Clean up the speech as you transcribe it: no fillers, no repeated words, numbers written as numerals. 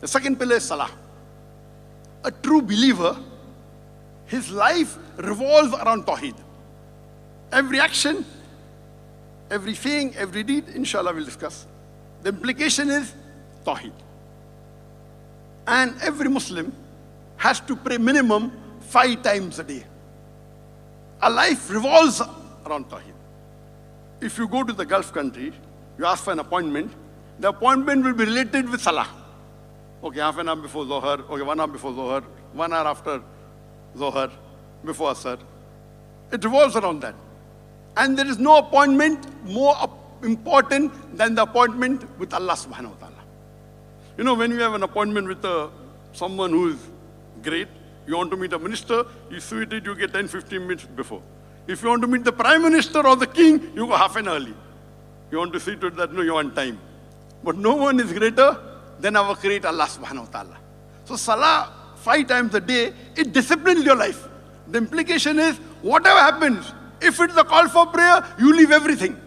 The second pillar is Salah. A true believer, his life revolves around Tawheed. Every action, every saying, every deed, inshallah we'll discuss. The implication is Tawheed. And every Muslim has to pray minimum 5 times a day. Our life revolves around Tawheed. If you go to the Gulf country, you ask for an appointment, the appointment will be related with Salah. Okay, half an hour before Zohar, okay, 1 hour before Zohar, 1 hour after Zohar, before Asr. It revolves around that. And there is no appointment more important than the appointment with Allah subhanahu wa ta'ala. You know, when you have an appointment with someone who is great, you want to meet a minister, you suit it, you get 10-15 minutes before. If you want to meet the prime minister or the king, you go half an hour early. You want to see to it that, no, you're on time. But no one is greater than our creator Allah subhanahu wa ta'ala. So Salah 5 times a day, it disciplines your life. The implication is, whatever happens, if it's a call for prayer, you leave everything.